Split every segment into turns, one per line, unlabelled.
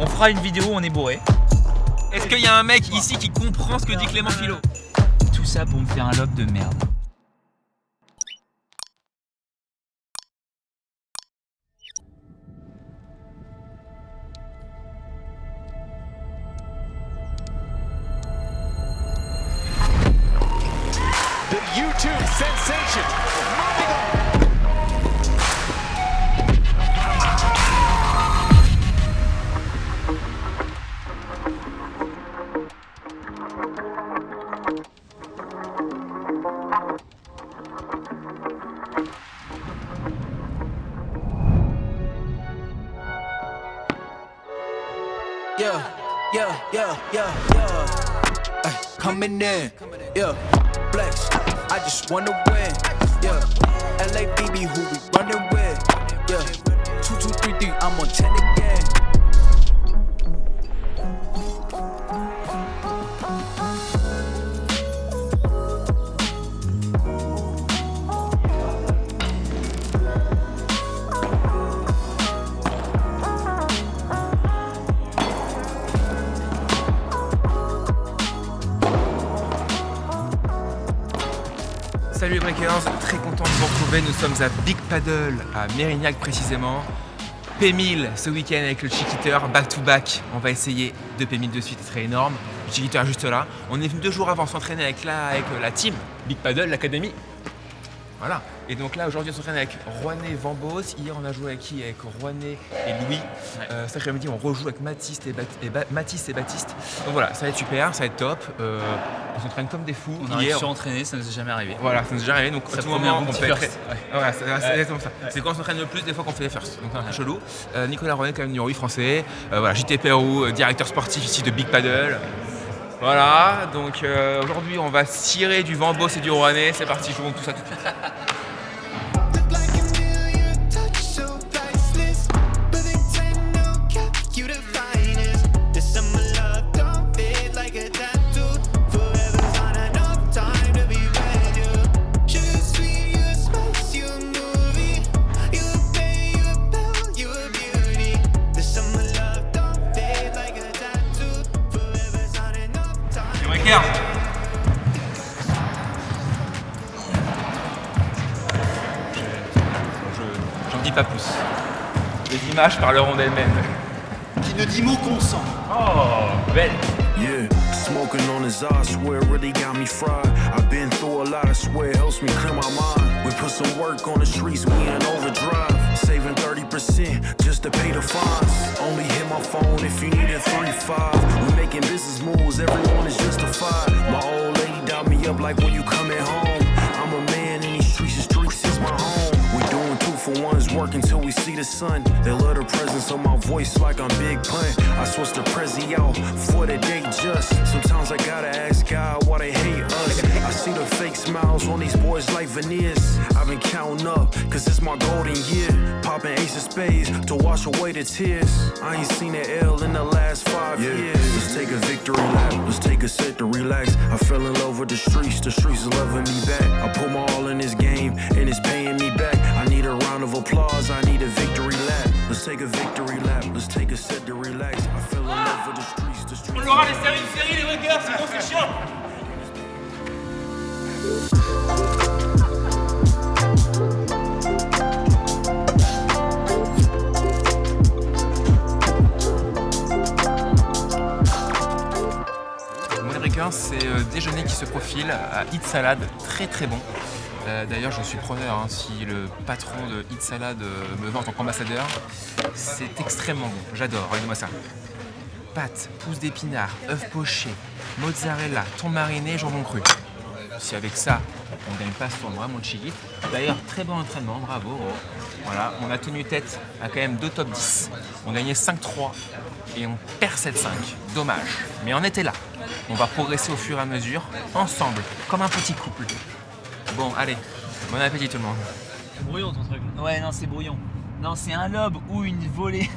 On fera une vidéo où on est bourré.
Est-ce qu'il y a un mec ici qui comprend ce que dit Clément Philo?
Tout ça pour me faire un lob de merde.
The YouTube sensation. Moving on.
Ay, coming in, yeah. Flex, I just wanna win, yeah. LABB, who we running with, yeah. 2, 2, 3, 3, I'm on 10 again.
Salut les breakers, très content de vous retrouver. Nous sommes à Big Paddle, à Mérignac précisément. P1000 ce week-end avec le Chiquiteur, back to back. On va essayer 2 P1000 de suite, ce serait énorme. Le Chiquiteur juste là. On est venu 2 jours avant s'entraîner avec la team Big Paddle, l'académie. Voilà. Et donc là aujourd'hui on s'entraîne avec Rouanet, Vambos. Hier on a joué avec qui? Avec Rouanet et Louis. Cet après-midi on rejoue avec Mathis et Baptiste. Donc voilà, ça va être super, ça va être top. On s'entraîne comme des fous.
On arrive surentraîné, ça nous est jamais arrivé.
Voilà, ça nous est jamais arrivé. Donc
ça
à tout moment on peut être.
first.
Voilà, c'est exactement ça. C'est quand on s'entraîne le plus, des fois qu'on fait les firsts. Donc c'est un peu chelou. Nicolas Rouanet, quand même numéro 8 français. Voilà, JT Pérou, directeur sportif ici de Big Paddle. Voilà, donc aujourd'hui on va cirer du Vambos et du Rouanet. C'est parti, je vous montre tout ça tout de suite. J'en dis pas plus. Les images parleront d'elles-mêmes.
Qui ne dit mot consent.
Oh, belle.
Yeah, smoking on his eye, swear really got me fried. I've been through a lot, I swear it helps me clear my mind. We put some work on the streets, we in overdrive. Saving 30% just to pay the fines. Only hit my phone if you need a 3-5. We making business moves, everyone is justified. My old lady dialed me up like when you coming home. I'm a man in these streets is my home. We doing 2-for-1s, working till we see the sun. They love the presence of my voice like I'm Big Pun. I switched the Prezi out for the day just. Sometimes I gotta ask God why they hate us. I see the fake smiles on these boys like veneers. I've been counting up, cause it's my golden year. Popping ace of spades to wash away the tears. I ain't seen an L in the last 5 years. Let's take a victory lap, let's take a set to relax. I fell in love with the streets is loving me back. I put my all in this game, and it's paying me back. I need a round of applause, I need a victory lap. Let's take a victory lap, let's take a set to relax. I fell in love with the streets
On aura les séries les breakers, sinon c'est chiant. C'est déjeuner qui se profile à Eat Salad, très très bon. D'ailleurs je suis preneur si le patron de Eat Salad me veut en tant qu'ambassadeur. C'est extrêmement bon, j'adore, regardez-moi ça. Pâtes, pousses d'épinards, œufs pochés, mozzarella, thon mariné, jambon cru. Si avec ça on gagne pas ce tournoi, mon chili. D'ailleurs très bon entraînement, bravo. Voilà, on a tenu tête à quand même 2 top 10. On gagnait 5-3 et on perd 7-5. Dommage, mais on était là. On va progresser au fur et à mesure, ensemble, comme un petit couple. Bon, allez, bon appétit tout le monde.
C'est brouillon ton truc. Ouais, non, c'est brouillon. Non, c'est un lob ou une volée.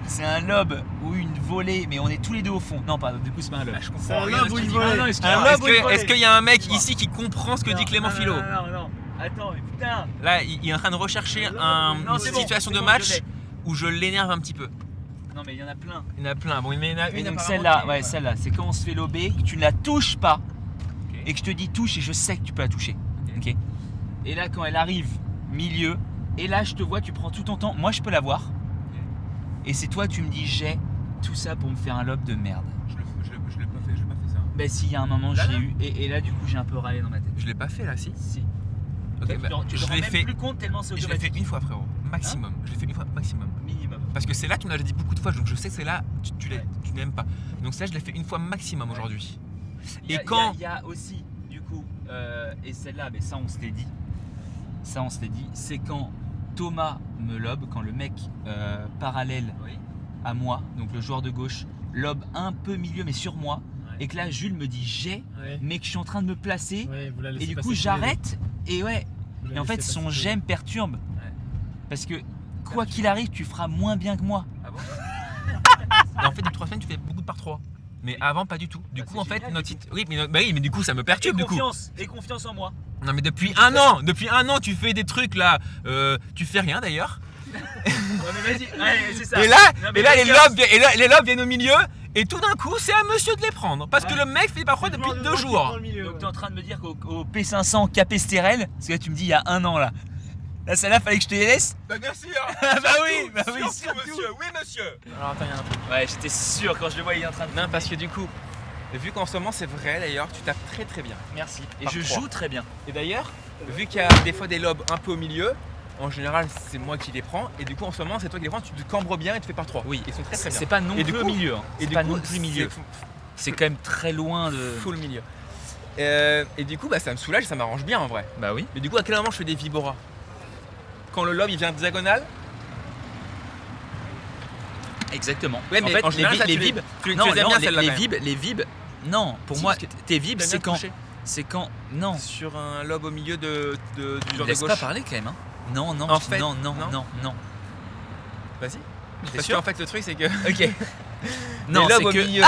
C'est un lob ou une volée, mais on est tous les deux au fond. Non, pas, du coup, c'est pas un lob.
C'est un
lob ou une volée.
Est-ce qu'il y a un mec ici qui comprend ce que dit Clément Philo?
Non. Attends, mais putain.
Là, il est en train de rechercher une situation de match où je l'énerve un petit peu.
Non mais il y en a plein.
Il y en a plein. Bon, mais il y en a
Et
une
donc
apparemment
celle-là,
qui-
ouais, celle-là, c'est quand on se fait lober, que tu ne la touches pas
Ok.
et que je te dis touche et je sais que tu peux la toucher. Ok. Et là quand elle arrive milieu, et là je te vois, tu prends tout ton temps. Moi je peux la voir. Et c'est toi, tu me dis j'ai tout ça pour me faire un lob de merde.
Je l'ai pas fait, j'ai pas fait ça.
Ben si, il y a un moment
Là,
j'ai
là
eu, et là du coup j'ai un peu râlé dans ma tête.
Je l'ai pas fait là, si.
Si.
Ok,
tu
bah,
te
je
rends
l'ai
même
fait.
plus compte tellement c'est
Je l'ai fait
automatique.
une fois, frérot. Maximum. Je l'ai fait une fois maximum.
Minimum.
Parce que c'est là que tu me l'as dit beaucoup de fois, donc je sais que c'est là
Ouais.
tu n'aimes pas. Donc ça, je l'ai fait une fois maximum aujourd'hui.
Il y a-
Et quand
il y a aussi, du coup, et celle-là, mais ça on se l'est dit. Ça on se l'est dit. C'est quand Thomas me lobe, quand le mec parallèle
Oui.
à moi, donc le joueur de gauche, lobe un peu milieu mais sur moi,
Ouais.
et que là Jules me dit j'ai,
Ouais.
mais que je suis en train de me placer,
Ouais, vous la
et
laissez
du
passer
coup
tous les
j'arrête, et ouais.
deux. Vous la
Et en fait
laissez
son
passer tous les
j'aime perturbe.
Ouais.
Parce que quoi qu'il arrive, tu feras moins bien que moi.
Ah bon Et en fait, depuis 3 semaines, tu fais beaucoup de par 3. Mais avant, pas du tout. Du
Bah,
coup,
c'est
en fait,
génial,
notre
du
site. Oui, mais du coup, ça me perturbe du coup.
Et confiance en moi.
Non, mais depuis un an, tu fais des trucs là. Tu fais rien d'ailleurs.
Ouais, mais vas-y, ouais, c'est ça.
Et là,
Non, mais
et là, les
confiance.
lobes, les lobes viennent au milieu. Et tout d'un coup, c'est à monsieur de les prendre. Parce que le mec fait par 3 depuis 2 jours.
Donc t'es en train de me dire qu'au P500 Capesterel, parce que là tu me dis il y a un an là. Là celle-là fallait que je te les laisse.
Bah, bien sûr.
Bah oui, surtout.
monsieur. Oui, monsieur. Alors, attends, il y a un truc.
Ouais, j'étais sûr quand je le vois il est en train de.
Non, parce que du coup, vu qu'en ce moment, c'est vrai d'ailleurs, tu tapes très très bien.
Merci. Et
Par
je
trois.
joue très bien.
Et d'ailleurs, vu qu'il y a des fois des lobes un peu au milieu, en général c'est moi qui les prends. Et du coup en ce moment c'est toi qui les prends, tu te cambres bien et tu fais par 3.
Oui.
Ils sont très très bien.
C'est pas non
Et
plus
du
au
coup-
milieu. Hein.
Et
C'est
du
pas
coup,
non plus milieu.
c'est
C'est quand même très loin de.
full milieu. Et du coup bah, ça me soulage, ça m'arrange bien en vrai.
Bah oui.
Mais du coup à quel moment je fais des vibora? Quand le lobe il vient diagonal?
Exactement.
Ouais, mais en général, ça,
les
tu les-
vibes.
tu
Non,
les aimes
non,
bien, celle-là, quand même.
les vibes. Non, pour
Si,
moi,
parce que
tes vibes,
T'aimes
c'est
bien toucher
quand. Non.
sur un lobe au milieu du genre de
Laisse
gauche.
pas parler quand même. Hein. Non, non,
En fait,
non.
Vas-y.
T'es
Parce que
sûr
en fait le truc c'est que
Ok. Non,
lobes
c'est
au
que
milieu.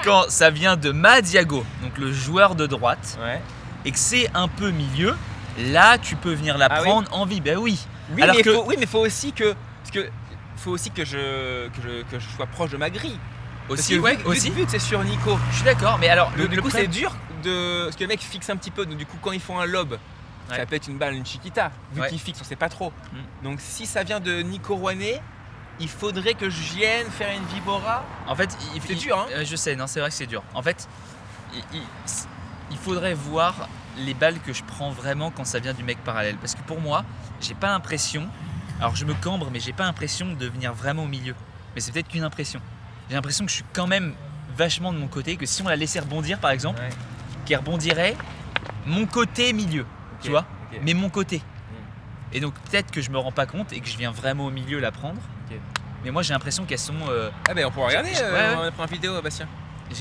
quand ça vient de Madiago, donc le joueur de droite,
Ouais.
et que c'est un peu milieu, là tu peux venir la
Ah oui
prendre en vie. Ben oui.
Oui,
Alors
mais
que-
faut aussi que je sois proche de ma grille. Parce
Aussi,
que
ouais,
vu,
aussi.
vu que c'est sur Nico,
Je suis d'accord, mais alors
du coup c'est
problème-
dur parce que le mec fixe un petit peu. Donc du coup quand ils font un lob,
Ouais.
ça peut être une balle, une chiquita. Vu
Ouais.
qu'ils fixent, on sait pas trop.
Mm.
Donc si ça vient de Nico Rouanet, il faudrait que je vienne faire une vibora.
En fait,
C'est dur, hein.
Je sais, non, c'est vrai que c'est dur. En fait, il faudrait voir les balles que je prends vraiment quand ça vient du mec parallèle. Parce que pour moi, j'ai pas l'impression. Alors je me cambre, mais j'ai pas l'impression de venir vraiment au milieu. Mais c'est peut-être qu'une impression. J'ai l'impression que je suis quand même vachement de mon côté. Que si on la laissait rebondir, par exemple,
Ouais.
qui rebondirait mon côté milieu, tu vois,
ok.
mais mon côté. Et donc peut-être que je me rends pas compte et que je viens vraiment au milieu la prendre.
Ok.
Mais moi j'ai l'impression qu'elles sont.
Ah ben on pourra regarder.
Ouais.
On prend une vidéo, Bastien.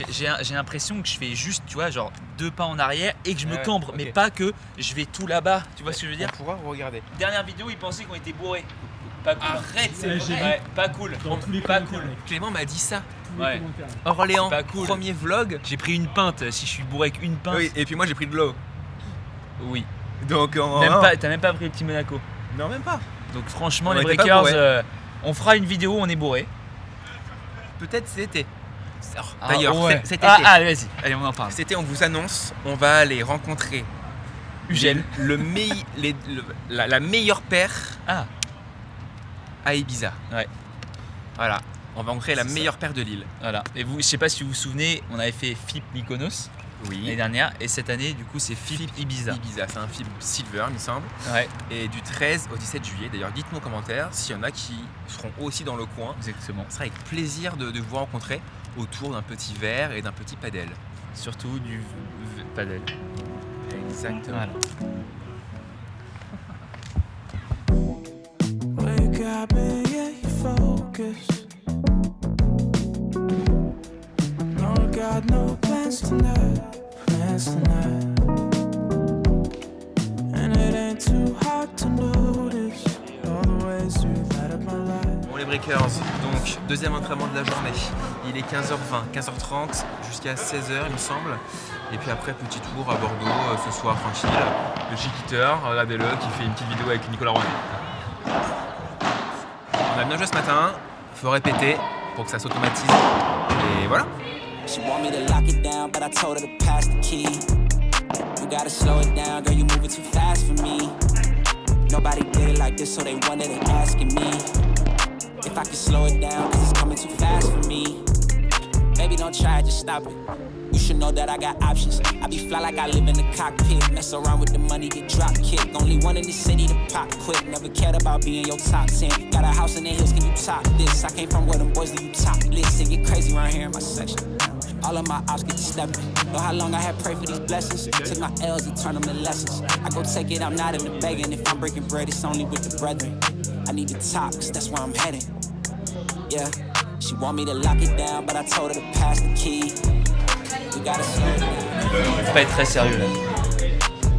J'ai l'impression que je fais juste, tu vois, genre 2 pas en arrière et que je me
Ouais,
cambre,
ok.
mais pas que je vais tout là-bas. Tu vois ce que je veux dire?
On pourra regarder.
Dernière vidéo, ils pensaient qu'on était bourrés. Pas cool.
Arrête, c'est
Ouais,
vrai.
j'ai vu.
Ouais, pas cool.
Dans tous les
Pas
commentaires,
cool.
mec.
Clément m'a dit ça.
Tous les
Ouais.
commentaires.
Orléans,
Pas cool.
premier vlog.
J'ai pris une pinte. Si je suis bourré avec une pinte.
Oui, et puis moi j'ai pris de l'eau.
Oui.
Donc
T'as même pas pris le petit Monaco.
Non, même pas.
Donc franchement,
On
les
était pas
breakers,
bourrés.
on fera une vidéo où on est bourré.
Peut-être cet été. D'ailleurs,
ouais.
cet
Ah,
été.
allez, vas-y. Allez, on en parle.
Cet été, on vous annonce, on va aller rencontrer
Ugel.
la meilleure paire
Ah,
à Ibiza.
Ouais.
Voilà. On va rencontrer la
C'est ça.
meilleure paire de l'île.
voilà. Et vous, je sais pas si vous vous souvenez, on avait fait FIP Mykonos l'année
Oui.
dernière. Et cette année, du coup, c'est FIP Ibiza.
Ibiza, c'est un film silver, il me semble.
Ouais,
Et du 13 au 17 juillet. D'ailleurs, dites-nous en commentaire s'il y en a qui seront aussi dans le coin.
exactement.
Ce sera avec plaisir de vous rencontrer autour d'un petit verre et d'un petit padel.
Surtout du padel.
Exactement.
Voilà.
Wake up and yeah, you focus. No, got no plans tonight. And it ain't too hard to notice all the ways you light up my life.
Bon les breakers, donc deuxième entraînement de la journée. Il est 15h20, 15h30 jusqu'à 16h il me semble. Et puis après petit tour à Bordeaux ce soir tranquille. Le chiquiteur, regardez-le, qui fait une petite vidéo avec Nicolas Rouanet. On a bien joué ce matin, faut répéter pour que ça s'automatise. Et voilà.
She want me to lock it down, but I told her to pass the key. You gotta slow it down, girl, you moving too fast for me. Nobody did it like this, so they wonder, they asking me if I can slow it down, cause it's coming too fast for me. Baby, don't try it, just stop it. You should know that I got options. I be fly like I live in the cockpit. Mess around with the money, get drop kick. Only one in the city to pop quick. Never cared about being your top 10. Got a house in the hills, can you top this? I came from where them boys that you top list. It get crazy around here in my section. All of my ops get to stepping. Know how long I had prayed for these blessings. Took my L's and turned them to lessons. I go take it, I'm not in the begging. If I'm breaking bread, it's only with the brethren. I need to top, cause that's where I'm heading. Yeah, she want me to lock it down, but I told her to pass the key. You gotta slow it down.
Faut pas être très sérieux là.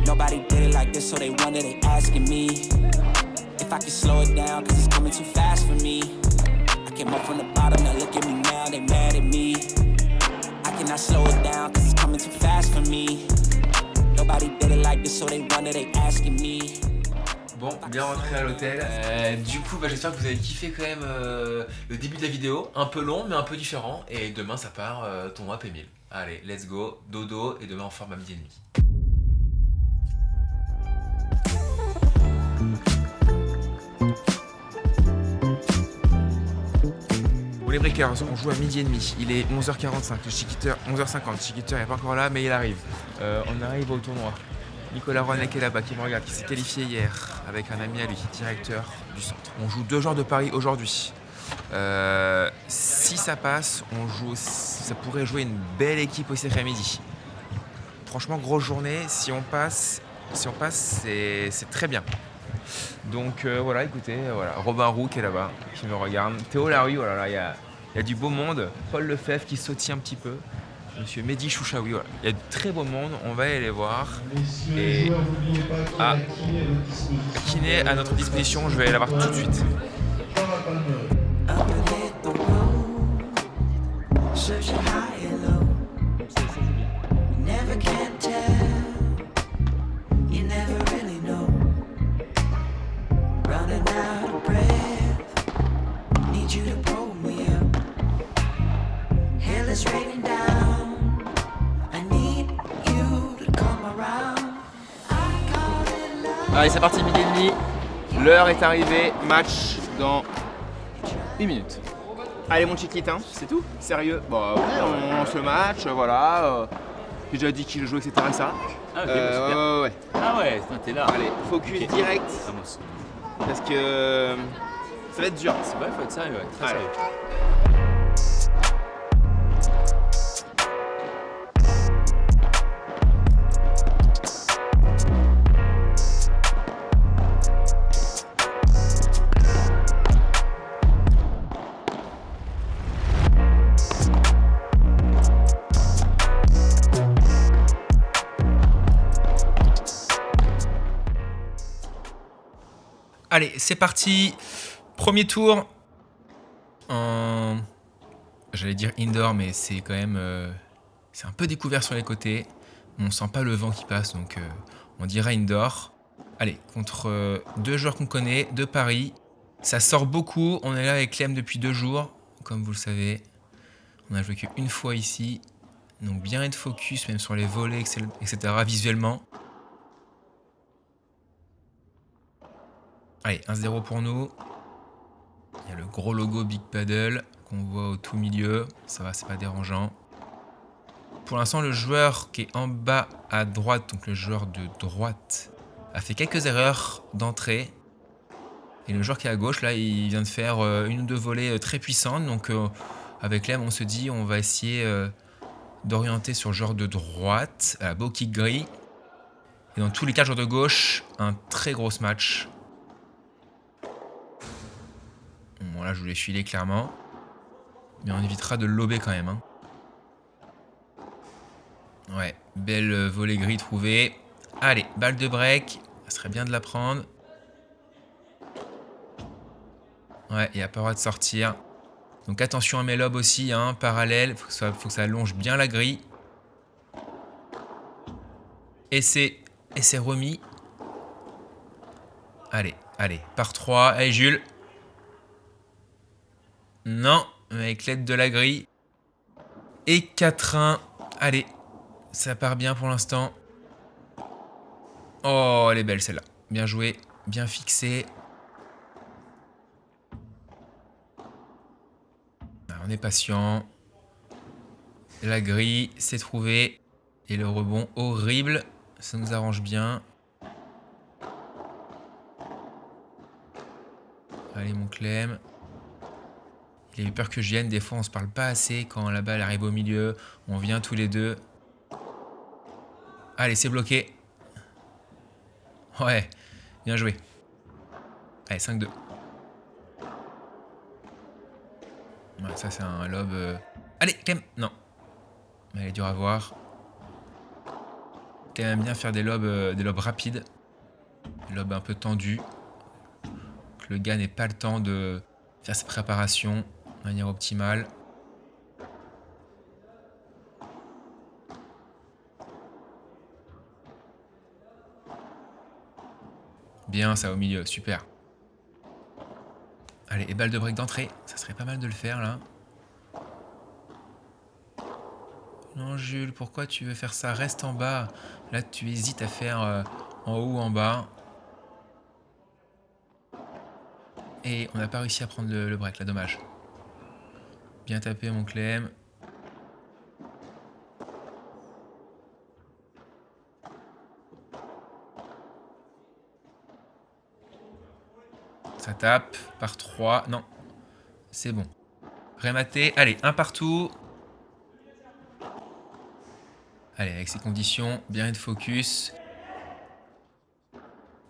Nobody did it like this, so they wonder, they asking me if I can slow it down, cause it's coming too fast for me. I came up from the bottom, now look at me now, they mad at me. I cannot slow it down, cause it's coming too fast for me. Nobody did it like this, so they wonder, they asking me.
Bon, bien rentré à l'hôtel. Du coup, j'espère que vous avez kiffé quand même le début de la vidéo. Un peu long, mais un peu différent. Et demain, ça part tournoi P1000. Allez, let's go, dodo, et demain on forme à midi et demi. Bon les breakers, on joue à midi et demi. Il est 11h45, le chiquiteur, 11h50. Le chiquiteur n'est pas encore là, mais il arrive. On arrive au tournoi. Nicolas Ronek est là-bas, qui me regarde, qui s'est qualifié hier avec un ami à lui, directeur du centre. On joue 2 joueurs de Paris aujourd'hui. Si ça passe, ça pourrait jouer une belle équipe aussi cet après-midi. Franchement, grosse journée. Si on passe, c'est très bien. Donc voilà, écoutez, voilà. Robin Roux qui est là-bas, qui me regarde. Théo Larue, voilà, il y a du beau monde. Paul Lefebvre qui sautille un petit peu. Monsieur Mehdi Chouchaoui, voilà. Il y a de très beau monde, on va aller les voir. Et kiné à notre disposition, je vais aller la voir tout de suite. Allez, c'est parti, midi et demi. L'heure est arrivée. Match dans 1 minute. Allez, mon chiquitin, c'est tout. Sérieux. Bon, on lance le match, voilà. J'ai déjà dit qui je joue, etc. Ça.
Ah, ok,
ouais.
Ah ouais, t'es là.
Allez, focus direct.
Vamos.
Parce que ça va être dur.
C'est vrai, faut être sérieux, ouais. Très
Allez.
sérieux.
Allez, c'est parti. Premier tour en... J'allais dire indoor, mais c'est quand même... c'est un peu découvert sur les côtés. On sent pas le vent qui passe, donc on dirait indoor. Allez, contre 2 joueurs qu'on connaît, de Paris. Ça sort beaucoup. On est là avec Clem depuis 2 jours, comme vous le savez. On a joué qu'une fois ici. Donc bien être focus, même sur les volets, etc. visuellement. Allez, 1-0 pour nous. Il y a le gros logo Big Paddle qu'on voit au tout milieu. Ça va, c'est pas dérangeant. Pour l'instant, le joueur qui est en bas à droite, donc le joueur de droite, a fait quelques erreurs d'entrée. Et le joueur qui est à gauche, là, il vient de faire 1 ou 2 volées très puissantes. Donc avec Lem, on se dit, on va essayer d'orienter sur le joueur de droite. Beau kick gris. Et dans tous les cas, le joueur de gauche, un très gros match. Bon, là, je voulais filer clairement. Mais on évitera de le lober quand même. Hein. Ouais, belle volée gris trouvée. Allez, balle de break. Ça serait bien de la prendre. Ouais, il n'y a pas le droit de sortir. Donc attention à mes lobes aussi, hein, parallèle. Faut que ça allonge bien la grille. Et c'est remis. Allez, par 3. Allez, Jules. Non, avec l'aide de la grille. Et 4-1. Allez, ça part bien pour l'instant. Oh, elle est belle celle-là. Bien joué, bien fixé. On est patient. La grille, c'est trouvé. Et le rebond horrible. Ça nous arrange bien. Allez, mon Clem. Il a eu peur que je vienne. Des fois, on se parle pas assez. Quand la balle arrive au milieu, on vient tous les deux. Allez, c'est bloqué. Ouais, bien joué. Allez, 5-2. Ouais, ça, c'est un lob. Allez, Clem. Non. Elle est dure à voir. T'aimes bien faire des lobs rapides. Des lobs un peu tendus. Que le gars n'ait pas le temps de faire ses préparations de manière optimale. Bien, ça au milieu, super. Allez, et balle de break d'entrée. Ça serait pas mal de le faire, là. Non, Jules, pourquoi tu veux faire ça? Reste en bas. Là, tu hésites à faire en haut ou en bas. Et on n'a pas réussi à prendre le break, là, dommage. Bien tapé, mon Clem. Ça tape par 3. Non, c'est bon. Rématé. Allez, un partout. Allez, avec ces conditions, bien être focus.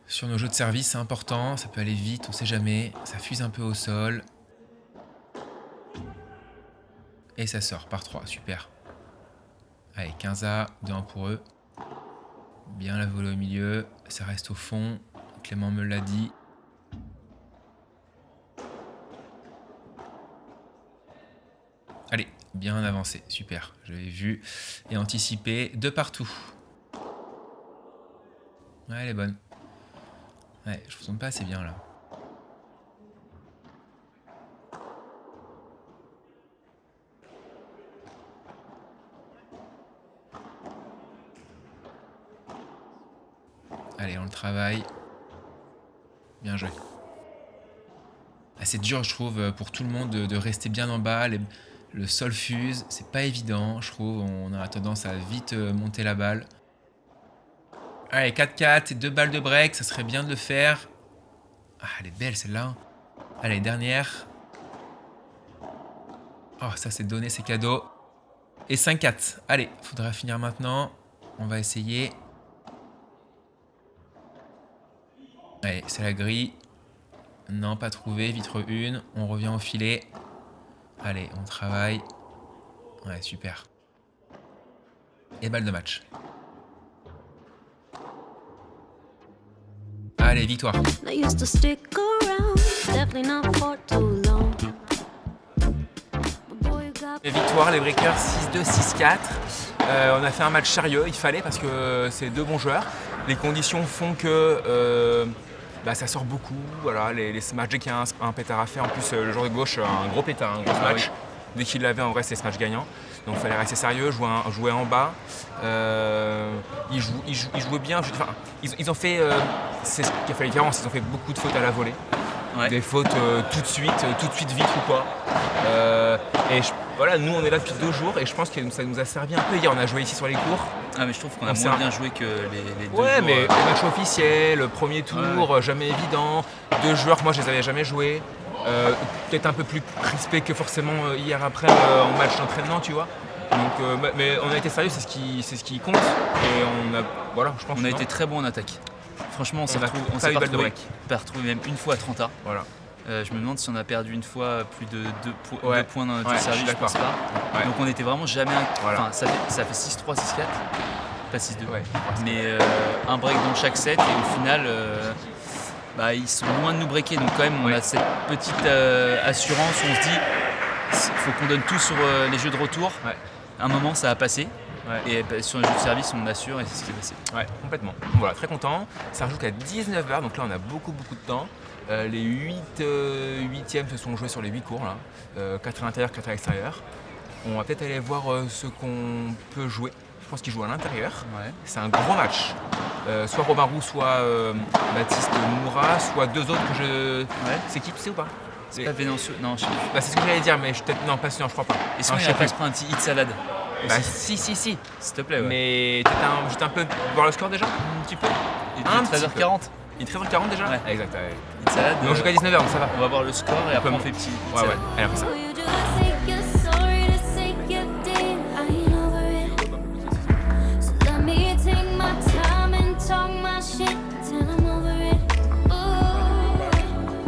Sur nos jeux de service, c'est important. Ça peut aller vite, on sait jamais. Ça fuse un peu au sol. Et ça sort par 3, super. Allez, 15A, 2-1 pour eux. Bien la volée au milieu. Ça reste au fond. Clément me l'a dit. Allez, bien avancé, super. Je l'avais vu et anticipé de partout. Ouais, elle est bonne. Ouais, je vous sens pas assez bien là. Allez, on le travaille. Bien joué. Ah, c'est dur, je trouve, pour tout le monde de rester bien en bas. Le sol fuse, c'est pas évident, je trouve. On a tendance à vite monter la balle. Allez, 4-4 et 2 balles de break, ça serait bien de le faire. Ah, elle est belle celle-là. Allez, dernière. Oh, ça c'est donné, c'est cadeau. Et 5-4. Allez, faudra finir maintenant. On va essayer. Allez, c'est la grille. Non, pas trouvé. Vitre 1. On revient au filet. Allez, on travaille. Ouais, super. Et balle de match. Allez, victoire. Et victoire, les Breakers 6-2, 6-4. On a fait un match sérieux, il fallait parce que c'est deux bons joueurs. Les conditions font que ça sort beaucoup. Voilà, les smash, dès qu'il y a un pétard à faire, en plus le joueur de gauche, un gros pétard, un gros smash. Oui. Dès qu'il l'avait, en vrai, c'est smash gagnant. Donc il fallait rester sérieux, jouer en bas. Ils jouaient bien. Enfin, ils ont fait. C'est ce qui a fait la différence. Ils ont fait beaucoup de fautes à la volée. Ouais. Des fautes tout de suite vite ou quoi. Voilà, nous on est là depuis 2 jours et je pense que ça nous a servi un peu. Hier on a joué ici sur les cours.
Ah mais je trouve qu'on a moins bien joué que les 2 jours.
Ouais, mais le match officiel, le premier tour, jamais évident. 2 joueurs, moi je les avais jamais joués. Peut-être un peu plus crispé que forcément hier après en match d'entraînement, tu vois. Donc, mais on a été sérieux, c'est ce qui compte. Et je pense.
On a été très bon en attaque. Franchement, on s'est pas retrouvé même une fois à 30A. Voilà. Je me demande si on a perdu une fois plus de 2 points dans notre service, je pense pas. Ouais. Donc on était vraiment jamais... Enfin, ça fait 6-3, 6-4, pas 6-2. Ouais. Mais un break dans chaque set et au final, ils sont loin de nous breaker. Donc quand même, on a cette petite assurance où on se dit, il faut qu'on donne tout sur les jeux de retour. Ouais. À un moment, ça va passer.
Ouais.
Et sur le jeu de service, on assure et c'est ce qui est passé.
Ouais, complètement. Voilà, très content. Ça rejoue qu'à 19h, donc là on a beaucoup de temps. Les 8e se sont joués sur les 8 cours, là. 4 à l'intérieur, 4 à l'extérieur. On va peut-être aller voir ce qu'on peut jouer. Je pense qu'ils jouent à l'intérieur.
Ouais.
C'est un gros match. Soit Robin Roux, soit Baptiste Moura, soit deux autres que je...
Ouais.
C'est qui, tu sais ou pas?
C'est pas Vénancio. Non, je sais plus.
Bah, c'est ce que j'allais dire, mais peut-être... Non, pas sûr, je crois pas.
Est-ce
Non,
qu'on
je sais
n'a pas
plus.
se prendre un petit hit salade
Bah,
aussi
si.
S'il te plaît, ouais.
Mais peut-être juste un peu voir le score déjà.
Un petit peu. Il
Un
est
petit
13h40.
Il est 13h40 déjà.
Ouais.
Exact. Ouais.
Hit salade.
Mais on joue qu'à 19h, donc ça va.
On va voir le score et après on fait petit. hit
Ouais.
salade.
Allez, après ça.
All you do is say you're sorry to say you did. I ain't over it. So let me take my time and talk my shit till I'm over it. Ooh,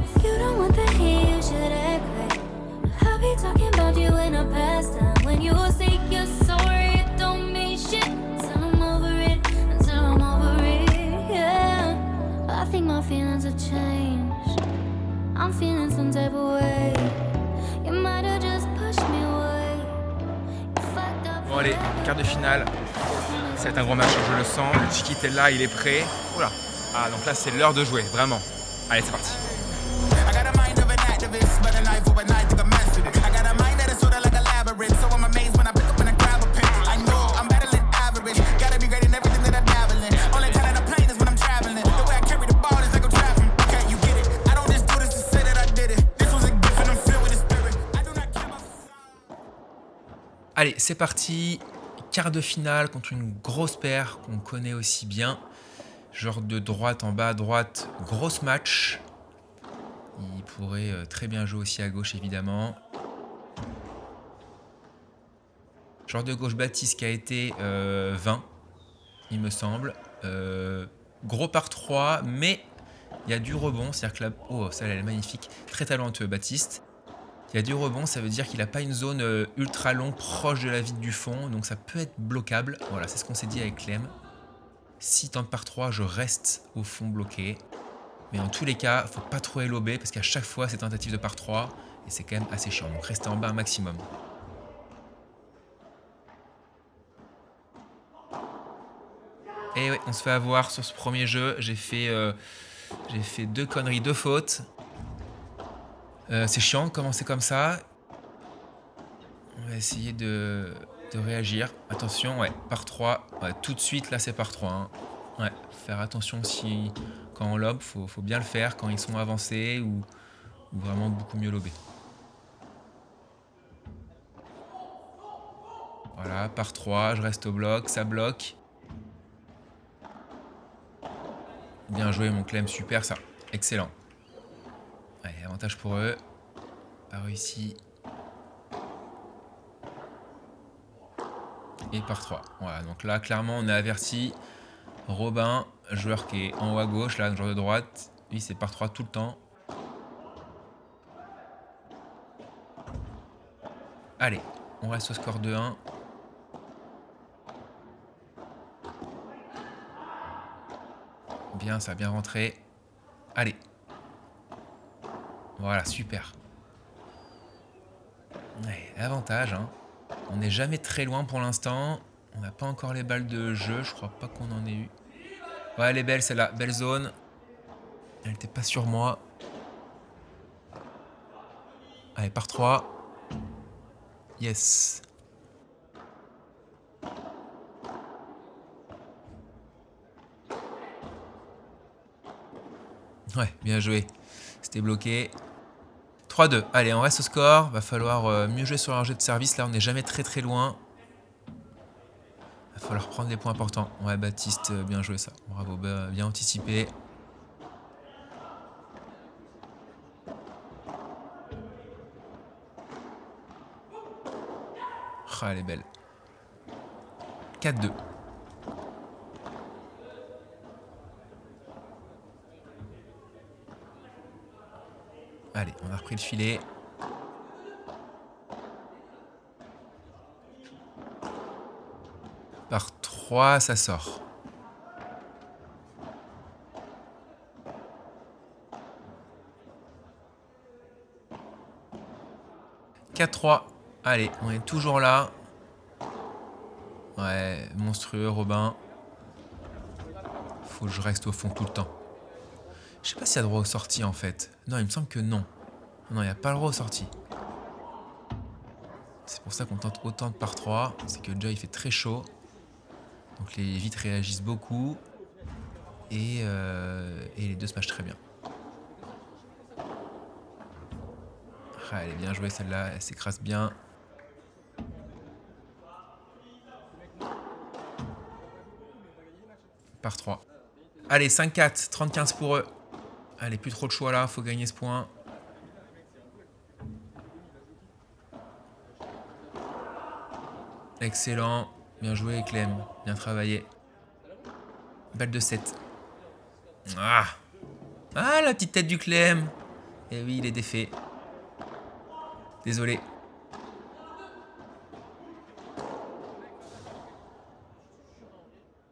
if you don't want the heat, you should act right. I'll be talking about you in a past time. When you say you're sorry, it don't mean shit till I'm over it. Until I'm over it, yeah. I think my feelings have changed. I'm feeling some type of way. You might have just pushed me away. You fucked up.
Bon allez, quart de finale. Ça va être un gros match, je le sens. Le Chiquit est là, il est prêt. Oula. Ah donc là c'est l'heure de jouer, vraiment. Allez, c'est parti.
I got a mind of an activist, but a life overnight took a master. I got a mind that is sort of like a labyrinth, so I'm amazed when I pick up and I grab a pen. I know I'm battling average, gotta be great in everything that I dabble in. Only time that I'm playing is when I'm traveling. The way I carry the ball is like I'm traveling. Okay, you get it. I don't just do this to say that I did it. This was a gift and I'm filled with the spirit. I do not care about society.
Allez, c'est parti. Quart de finale contre une grosse paire qu'on connaît aussi bien. Genre de droite en bas à droite, grosse match. Il pourrait très bien jouer aussi à gauche évidemment. Genre de gauche Baptiste qui a été 20, il me semble. Gros par 3, mais il y a du rebond. C'est-à-dire que là, oh, ça elle est magnifique. Très talentueux Baptiste. Il y a du rebond, ça veut dire qu'il n'a pas une zone ultra longue proche de la vide du fond, donc ça peut être bloquable. Voilà, c'est ce qu'on s'est dit avec Clem. Si tente par 3, je reste au fond bloqué. Mais en tous les cas, il ne faut pas trop élober parce qu'à chaque fois, c'est tentative de par 3 et c'est quand même assez chiant. Donc restez en bas un maximum. Et ouais, on se fait avoir sur ce premier jeu. J'ai fait 2 conneries, 2 fautes. C'est chiant de commencer comme ça. On va essayer de réagir. Attention, ouais, par 3. Ouais, tout de suite, là, c'est par 3. Hein. Ouais, faire attention si quand on lobe, faut bien le faire quand ils sont avancés ou vraiment beaucoup mieux lober. Voilà, par 3, je reste au bloc, ça bloque. Bien joué, mon Clem, super ça. Excellent. Allez, avantage pour eux. Pas réussi. Et par 3. Voilà, donc là, clairement, on est averti. Robin, joueur qui est en haut à gauche, là, joueur de droite. Lui, c'est par 3 tout le temps. Allez, on reste au score de 1. Bien, ça a bien rentré. Allez. Voilà, super. Ouais, avantage, hein. On n'est jamais très loin pour l'instant. On n'a pas encore les balles de jeu. Je crois pas qu'on en ait eu. Ouais, elle est belle celle-là. Belle zone. Elle n'était pas sur moi. Allez, par 3. Yes. Ouais, bien joué. C'était bloqué. 3-2. Allez, on reste au score. Va falloir mieux jouer sur un jeu de service. Là, on n'est jamais très très loin. Va falloir prendre les points importants. Ouais, Baptiste, bien joué ça. Bravo, bien anticipé. Ah, elle est belle. 4-2. Allez, on a repris le filet. Par 3, ça sort. « 4-3 ». Allez, on est toujours là. Ouais, monstrueux, Robin. Faut que je reste au fond tout le temps. Je sais pas s'il y a droit aux sorties en fait. Non, il me semble que non. Non, il n'y a pas le droit aux sorties. C'est pour ça qu'on tente autant de par 3. C'est que déjà il fait très chaud. Donc les vitres réagissent beaucoup. Et les deux se matchent très bien. Ah, elle est bien jouée celle-là, elle s'écrase bien. Par 3. Allez, 5-4, 30-15 pour eux. Allez, plus trop de choix là, faut gagner ce point. Excellent, bien joué Clem, bien travaillé. Balle de 7. Ah, la petite tête du Clem. Eh oui, il est défait. Désolé.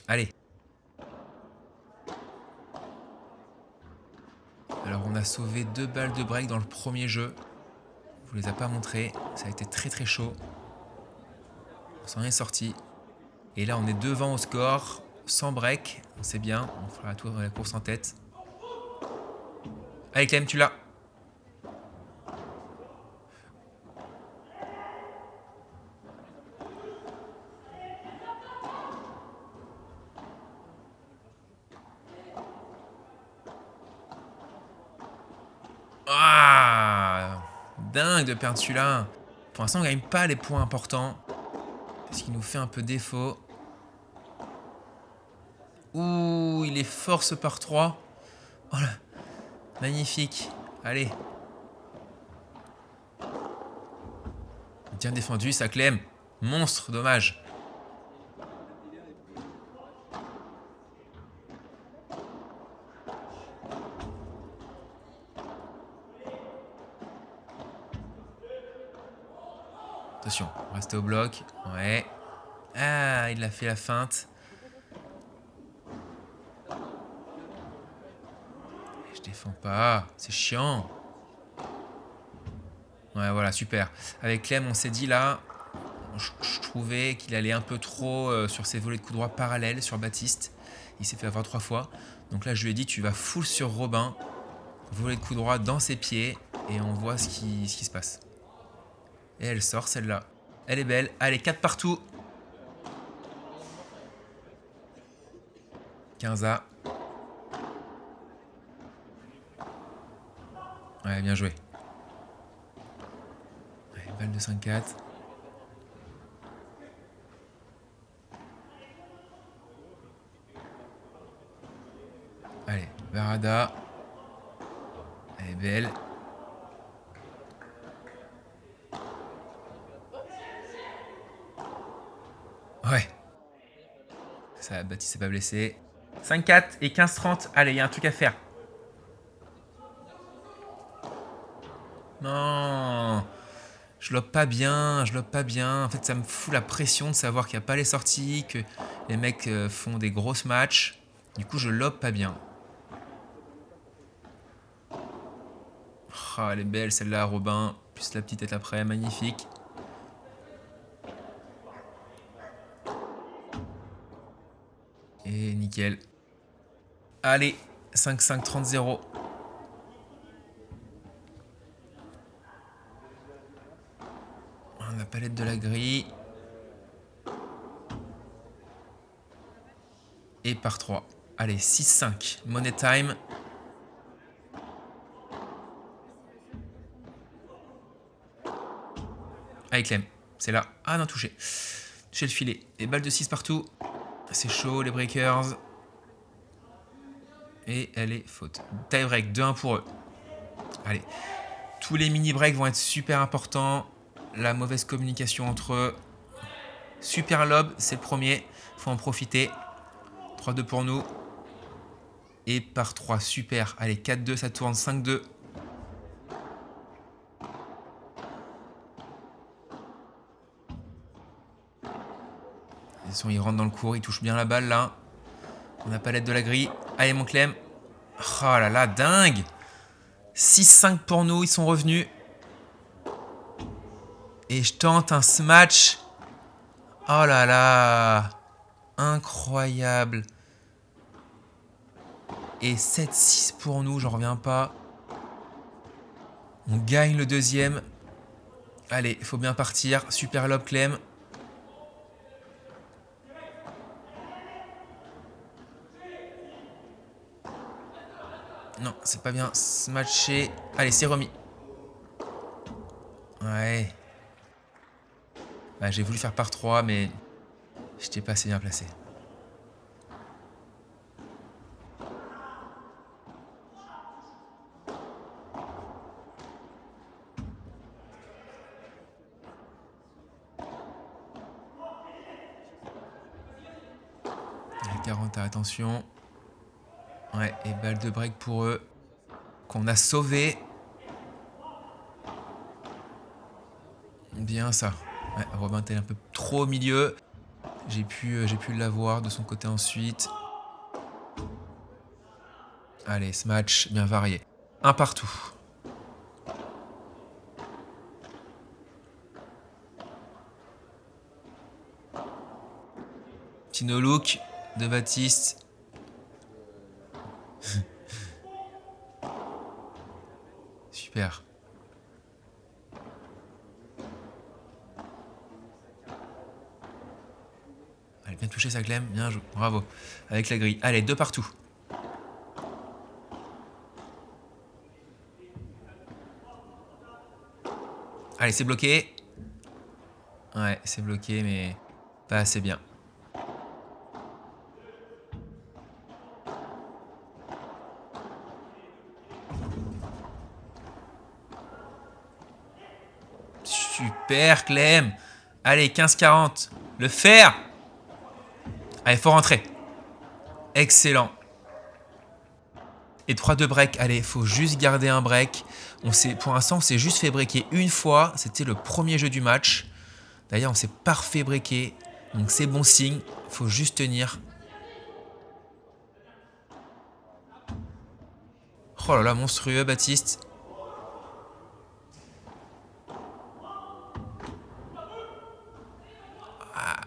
Allez. Alors on a sauvé 2 balles de break dans le premier jeu. Je vous les ai pas montrées. Ça a été très très chaud. On s'en est sorti. Et là on est devant au score. Sans break. On sait bien. On fera la course en tête. Allez Clem, tu l'as. Ah, dingue de perdre celui-là. Pour l'instant, on gagne pas les points importants. Ce qui nous fait un peu défaut. Ouh, il est force par 3. Oh là, magnifique. Allez. Bien défendu, ça Clem. Monstre, dommage. Attention, restez au bloc. Ouais. Ah, il a fait la feinte. Je défends pas. C'est chiant. Ouais, voilà, super. Avec Clem, on s'est dit là, je trouvais qu'il allait un peu trop sur ses volets de coup droit parallèles sur Baptiste. Il s'est fait avoir 3 fois. Donc là, je lui ai dit, tu vas full sur Robin. Volet de coup droit dans ses pieds. Et on voit ce qui se passe. Et elle sort celle-là. Elle est belle. Allez, 4 partout. 15A. Ouais, bien joué. Allez, balle de 5-4. Allez, Varada. Elle est belle. Ouais. Ça, Baptiste s'est pas blessé. 5-4 et 15-30. Allez, il y a un truc à faire. Non. Je lobe pas bien. En fait, ça me fout la pression de savoir qu'il n'y a pas les sorties, que les mecs font des grosses matchs. Du coup, je lobe pas bien. Oh, elle est belle celle-là, Robin. Plus la petite tête après, magnifique. Et nickel. Allez, 5-5, 30-0. La palette de la grille. Et par 3. Allez, 6-5. Money time. Allez, Clem. C'est là. Ah non, touché. Touché le filet. Et balles de 6 partout. C'est chaud, les breakers. Et elle est faute. Tie break, 2-1 pour eux. Allez. Tous les mini breaks vont être super importants. La mauvaise communication entre eux. Super lob, c'est le premier. Faut en profiter. 3-2 pour nous. Et par 3, super. Allez, 4-2, ça tourne. 5-2. Il rentre dans le cours, il touche bien la balle là. On n'a pas l'aide de la grille. Allez mon Clem. Oh là là, dingue. 6-5 pour nous, ils sont revenus. Et je tente un smash. Oh là là. Incroyable. Et 7-6 pour nous, j'en reviens pas. On gagne le deuxième. Allez, il faut bien partir. Super lob, Clem. Non, c'est pas bien matché. Allez, c'est remis. Ouais. Bah, j'ai voulu faire par 3, mais j'étais pas assez bien placé. Allez, 40, attention. Ouais, et balle de break pour eux. Qu'on a sauvé. Bien ça. Ouais, Robin était un peu trop au milieu. J'ai pu l'avoir de son côté ensuite. Allez, ce match bien varié. Un partout. Petit no look de Baptiste. Super. Allez, bien touché ça, Clem. Bien joué. Bravo. Avec la grille. Allez, 2 partout. Allez, c'est bloqué. Ouais, c'est bloqué, mais pas assez bien. Super, Clem. Allez, 15-40. Le faire. Allez, faut rentrer. Excellent. Et 3-2 break. Allez, faut juste garder un break. Pour l'instant, on s'est juste fait breaker une fois. C'était le premier jeu du match. D'ailleurs, on s'est parfait breaké. Donc, c'est bon signe. Faut juste tenir. Oh là là, monstrueux, Baptiste. Ah.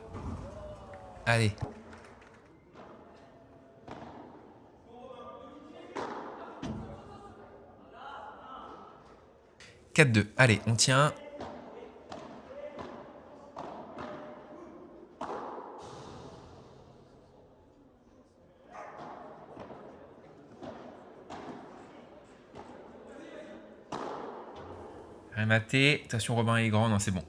Allez. « 4-2. Allez, on tient. Rien maté. Attention, Robin est grand. Non, c'est bon.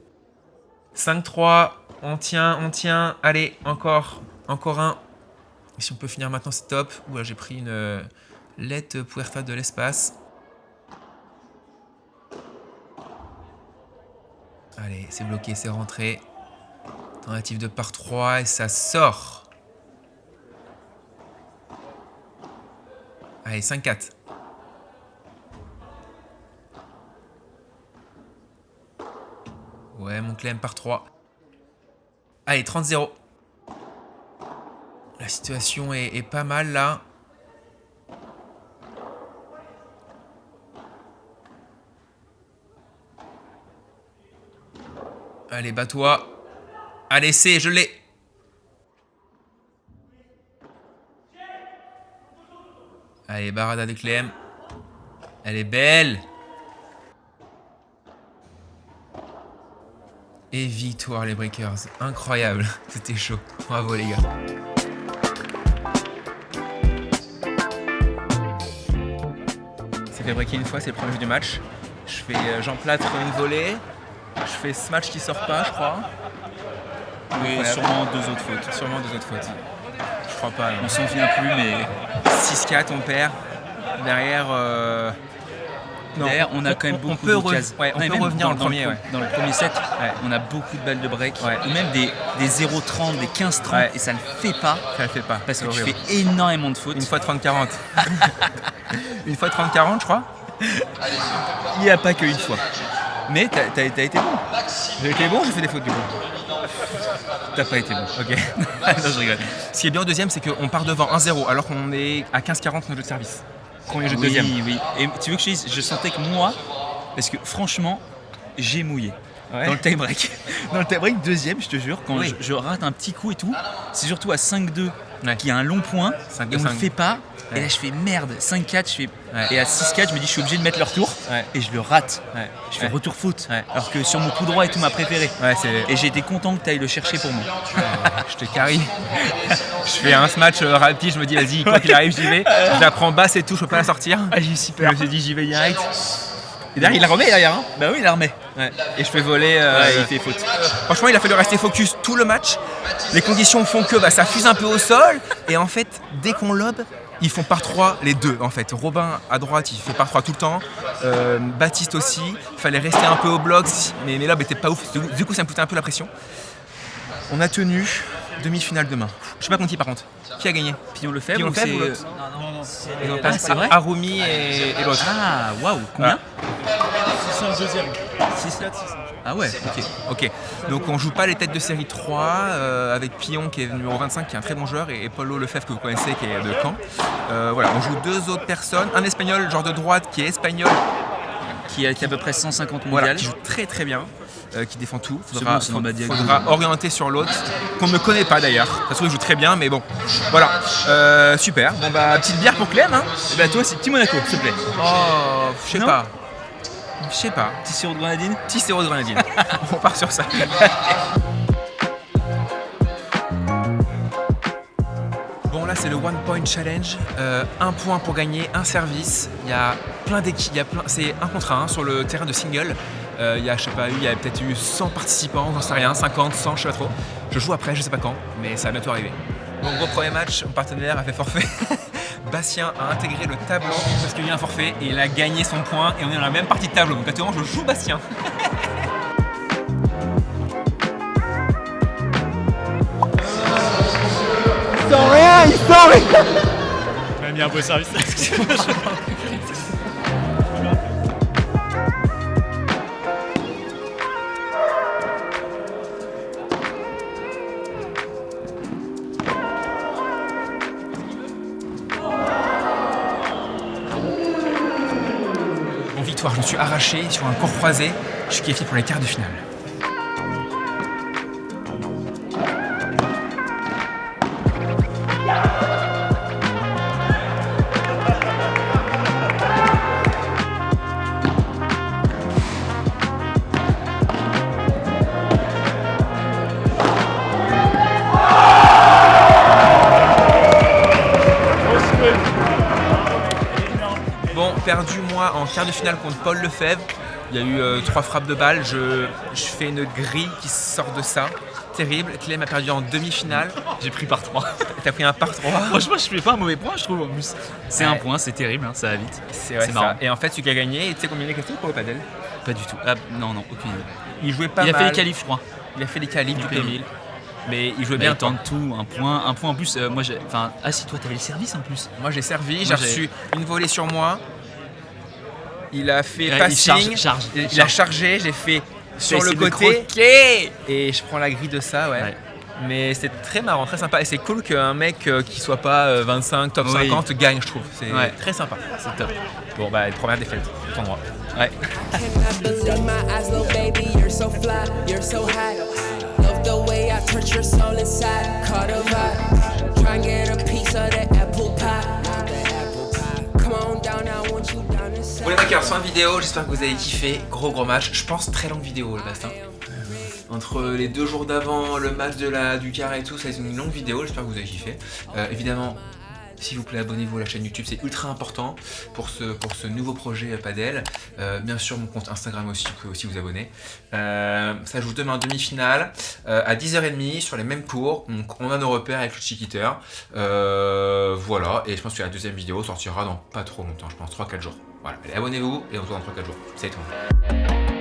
5-3. On tient. Allez, encore un. Et si on peut finir maintenant, c'est top. Oula, j'ai pris une lette puerta de l'espace. Allez, c'est bloqué, c'est rentré. Tentative de par 3 et ça sort. Allez, 5-4. Ouais, mon Clem par 3. Allez, 30-0. La situation est pas mal là. Allez, bats-toi. Allez, je l'ai. Allez, Barada de Clem. Elle est belle. Et victoire, les Breakers. Incroyable. C'était chaud. Bravo, les gars. C'est fait breaker une fois, c'est le premier jeu du match. J'emplâtre une volée. Je fais ce match qui sort pas, je crois.
Oui, sûrement 2 autres fautes.
Sûrement 2 autres fautes. Je crois pas.
On s'en souvient plus, mais
6-4, on perd. Derrière,
non, derrière, on a quand même beaucoup d'occasions.
On peut revenir dans le premier.
Dans le premier set, on a beaucoup de balles de break. Ou même des 0-30, des 15-30, et ça ne fait pas.
Ça le fait pas.
Parce que tu fais énormément de fautes.
Une fois 30-40. Une fois 30-40, je crois.
Il n'y a pas qu'une fois. Mais t'as été bon.
J'ai été bon, j'ai fait des fautes du coup.
T'as pas été bon.
Ok. Non, je rigole. Ce qui est bien au deuxième, c'est qu'on part devant 1-0 alors qu'on est à 15-40 notre jeu de service. Premier jeu de deuxième.
Oui. Et tu veux que je dise, je sentais que moi, parce que franchement, j'ai mouillé.
Ouais.
dans le tie-break. Dans le tie-break, deuxième, je te jure, quand
Oui.
je rate un petit coup et tout, c'est surtout à 5-2
Ouais.
qu'il y a un long point
5-2,
et on le
5.
fait pas.
Ouais.
Et là, je fais merde, 5-4, je fais...
Ouais.
Et à 6-4, je me dis, je suis obligé de mettre le retour.
Ouais.
Et je le rate.
Ouais.
Je fais
Ouais.
retour faute.
Ouais.
Alors que sur mon coup droit et tout, ma préférée.
Ouais, c'est.
Et j'ai été content que tu ailles le chercher pour moi.
Je te carie. Je fais un match rapide, je me dis vas-y, quoi qu'il arrive, j'y vais. Je la prends basse et tout, je peux pas la sortir.
Ah, j'ai eu si
Je me suis dit j'y vais direct. Et derrière, il la remet derrière. Hein.
Bah oui, il la remet.
Ouais. Et je fais voler.
il fait faute.
Franchement, il a fallu rester focus tout le match. Les conditions font que ça fuse un peu au sol. Et en fait, dès qu'on lobe, ils font par 3 les deux. En fait, Robin à droite, il fait par 3 tout le temps. Baptiste aussi. Il fallait rester un peu au bloc, mais mes lobes n'étaient pas ouf. Du coup, ça me foutait un peu la pression. On a tenu demi-finale demain. Je sais pas contre qui par contre. Qui a gagné?
Pillon le fait
Pillon
ou
Lefebvre
c'est...
ou l'autre? Ils ont
Ah,
passé
c'est vrai
Arumi et l'autre.
Ah, waouh, combien?
C'est un deuxième. 6-4, 6-5.
Ah ouais,
Ok. Donc on joue pas les têtes de série 3 avec Pillon qui est numéro 25 qui est un très bon joueur et Paulo Lefebvre que vous connaissez qui est de Caen. Voilà, on joue 2 autres personnes. Un espagnol genre de droite qui est espagnol.
qui a à peu près 150
Voilà,
mondiales.
qui joue très très bien, qui défend tout.
C'est bon, c'est dans ma diagonale.
Faudra orienter sur l'autre, qu'on ne connaît pas d'ailleurs. De toute façon, il joue très bien, mais bon. Voilà, super. Bon bah, petite bière pour Clem. Hein.
Et bah toi, c'est petit Monaco, s'il te plaît.
Oh, je sais
Non.
pas. Je sais pas.
Petit sirop de grenadine.
Petit sirop de grenadine. On part sur ça. Bon là c'est le One Point Challenge, 1 point pour gagner, un service, il y a plein d'équipes, c'est 1 contre 1 sur le terrain de single, il y a peut-être eu 100 participants, j'en sais rien, 50, 100, je sais pas trop. Je joue après, je sais pas quand, mais ça va bientôt arriver. Bon gros premier match, mon partenaire a fait forfait. Bastien a intégré le tableau parce qu'il y a eu un forfait et il a gagné son point et on est dans la même partie de tableau, donc actuellement je joue Bastien.
On a mis un beau service.
Bon victoire, je me suis arraché sur un court croisé, je suis qualifié pour les quarts de finale. Bon, perdu moi en quart de finale contre Paul Lefebvre. Il y a eu 3 frappes de balle. Je fais une grille qui sort de ça. Terrible. Clem a perdu en demi-finale.
J'ai pris par 3.
T'as pris un par 3.
Franchement, je fais pas un mauvais point, je trouve en plus. C'est
Ouais.
un point, c'est terrible, hein, ça va vite.
C'est
C'est marrant.
ça. Et en fait, celui qui a gagné, et tu sais combien il a cassé pour le padel?
Pas du tout. Ah, non, aucune idée.
Il jouait pas
Il a
mal.
fait les qualifs, je crois.
Il a fait les qualifs du
Du
P1000. Mais il jouait
Bien,
bien.
il tente tout, un point en plus. Moi, enfin, ah si, toi, t'avais le service en plus.
Moi j'ai servi, j'ai
Moi, j'ai-
reçu une volée sur moi. Il a fait
Ouais, il
passing,
charge,
il a chargé, j'ai fait sur le
essayé de
côté
croquer.
et je prends la grille de ça, ouais.
Ouais.
Mais c'est très marrant, très sympa et c'est cool qu'un mec qui soit pas 25, top
Oui.
50 gagne, je trouve. C'est
Ouais.
très sympa.
C'est top.
Bon bah première défaite, ton droit.
Ouais.
Cannot believe my eyes, little baby. You're so fly, you're so hot. Love the way I touch your soul inside. Caught a vibe. Try and get a piece of that apple pie. Come on down, I want you down inside.
Bon les mecs, alors fin vidéo, j'espère que vous avez kiffé. Gros match, je pense très longue vidéo le Bastin. Entre les 2 jours d'avant, le match du quart et tout, ça a été une longue vidéo, j'espère que vous avez kiffé. Évidemment, s'il vous plaît, abonnez-vous à la chaîne YouTube, c'est ultra important pour ce nouveau projet Padel. Bien sûr, mon compte Instagram aussi, vous pouvez aussi vous abonner. Ça joue demain en demi-finale à 10h30 sur les mêmes cours. Donc, on a nos repères avec le Chiquiteur. Voilà, et je pense que la deuxième vidéo sortira dans pas trop longtemps, je pense 3-4 jours. Voilà, allez, abonnez-vous et on se voit dans 3-4 jours. Salut tout le monde.